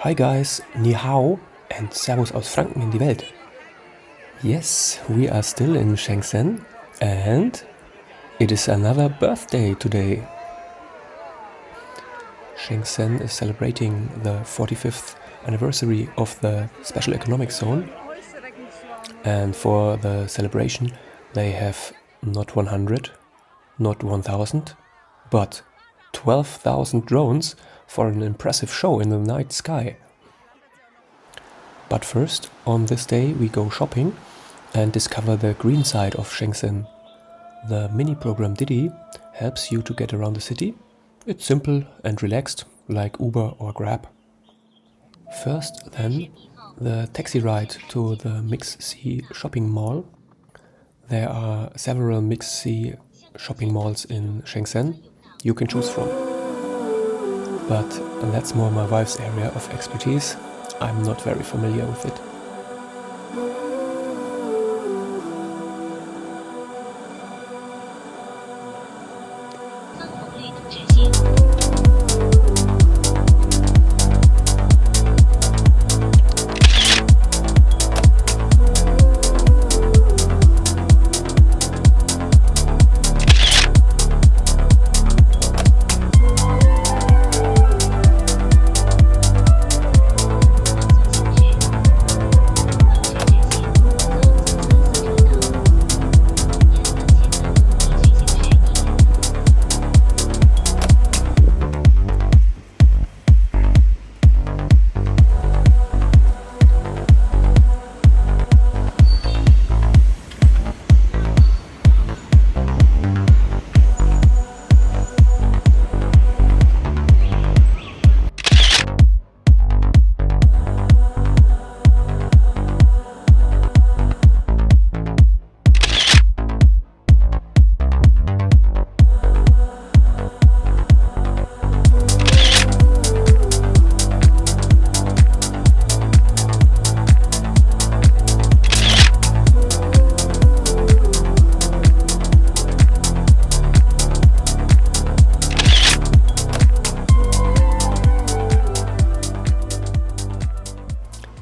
Hi guys, Ni Hao and Servus aus Franken in die Welt. Yes, we are still in Shenzhen and it is another birthday today. Shenzhen is celebrating the 45th anniversary of the Special Economic Zone, and for the celebration they have not 100, not 1000, but 12,000 drones for an impressive show in the night sky. But first, on this day we go shopping and discover the green side of Shenzhen. The mini program Didi helps you to get around the city. It's simple and relaxed, like Uber or Grab. First, then, the taxi ride to the Mix C shopping mall. There are several Mix C shopping malls in Shenzhen you can choose from. But that's more my wife's area of expertise. I'm not very familiar with it.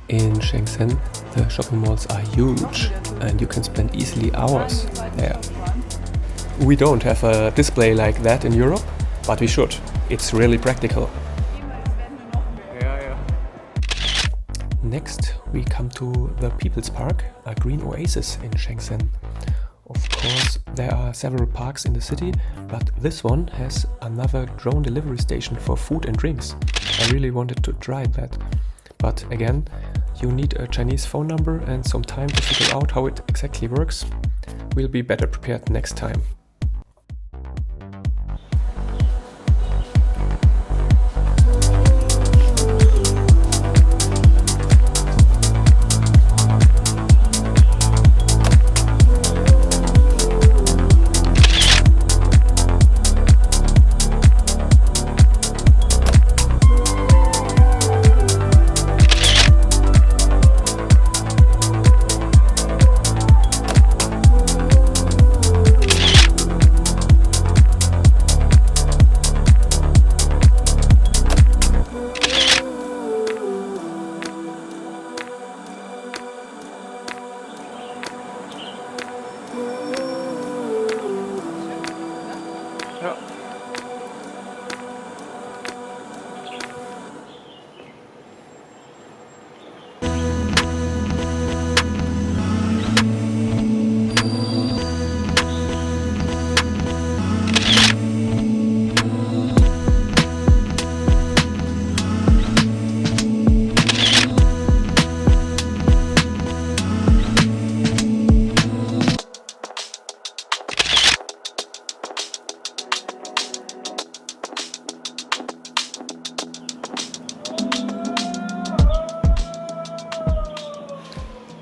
In Shenzhen, the shopping malls are huge and you can spend easily hours there. We don't have a display like that in Europe, but we should. It's really practical. Next, we come to the People's Park, a green oasis in Shenzhen. Of course, there are several parks in the city, but this one has another drone delivery station for food and drinks. I really wanted to try that. But again, you need a Chinese phone number and some time to figure out how it exactly works. We'll be better prepared next time.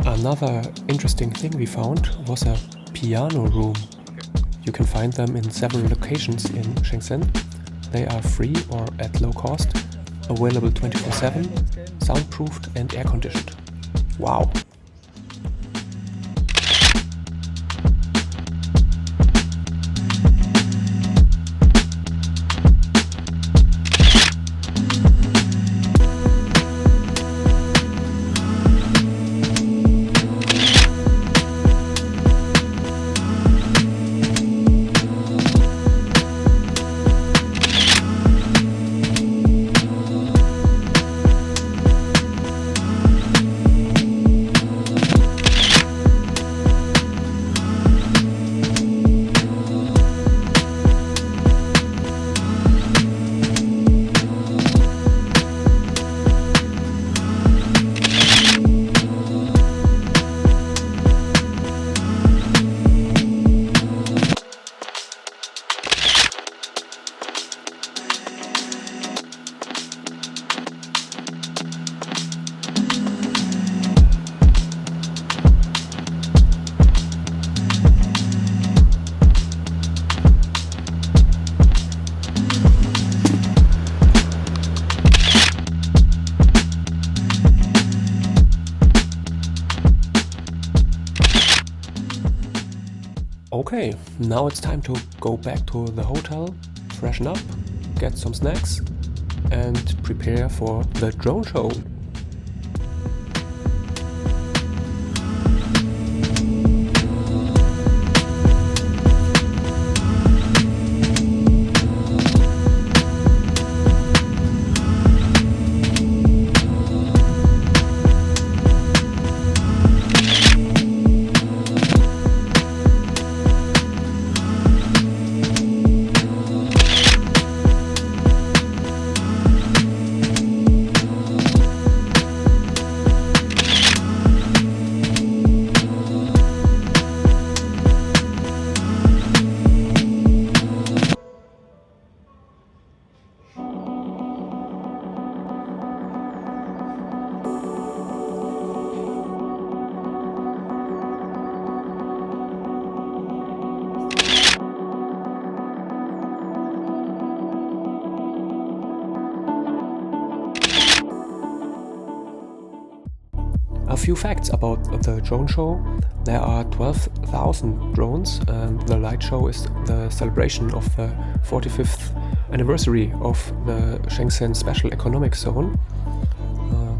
Another interesting thing we found was a piano room. You can find them in several locations in Shenzhen. They are free or at low cost, available 24/7, soundproofed and air-conditioned. Wow! Okay, now it's time to go back to the hotel, freshen up, get some snacks and prepare for the drone show. A few facts about the drone show. There are 12,000 drones, and the light show is the celebration of the 45th anniversary of the Shenzhen Special Economic Zone.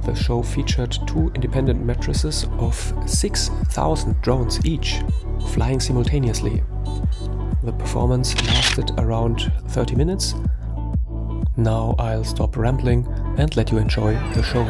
The show featured 2 independent matrices of 6,000 drones each, flying simultaneously. The performance lasted around 30 minutes. Now I'll stop rambling and let you enjoy the show.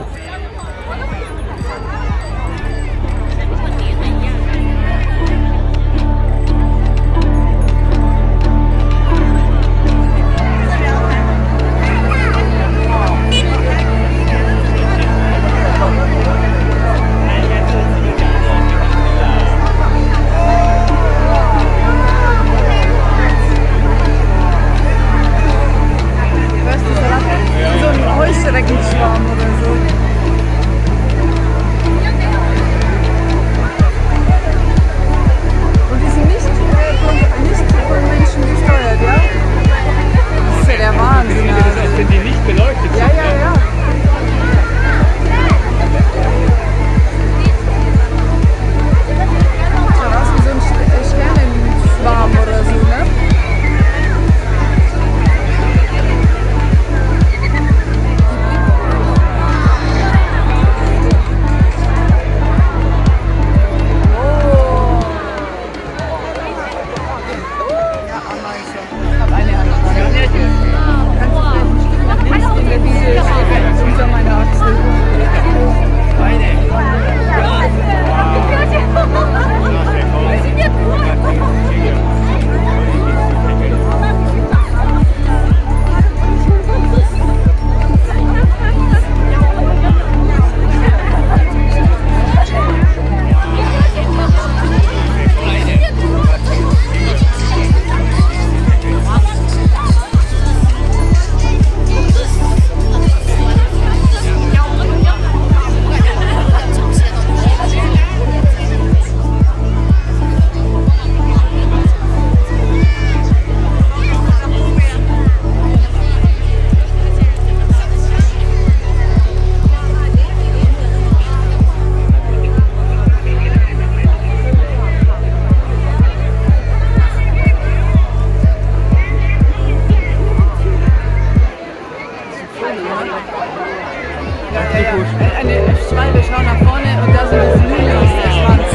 Wir schauen nach vorne und da sind die Flügel, das ist der Schwanz.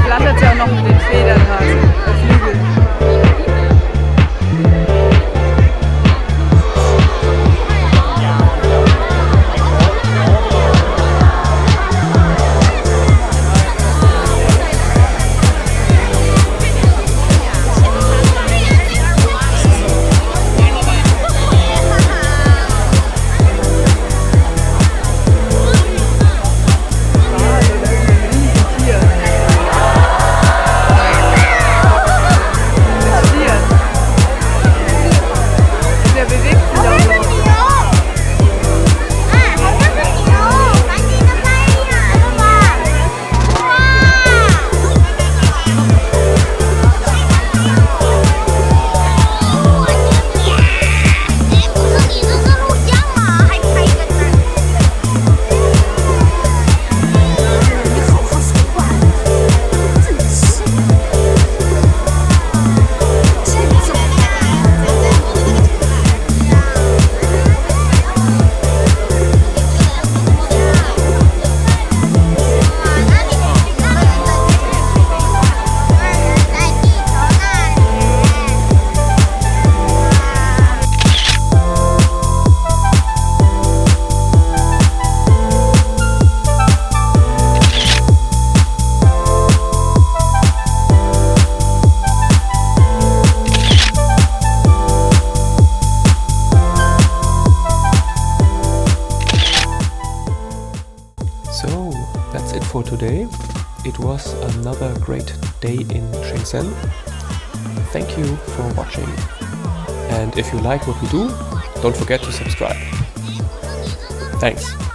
Flattert ja auch noch mit den Federn halt, der Flügel. it was another great day in Shenzhen. Thank you for watching. And if you like what we do, don't forget to subscribe. Thanks.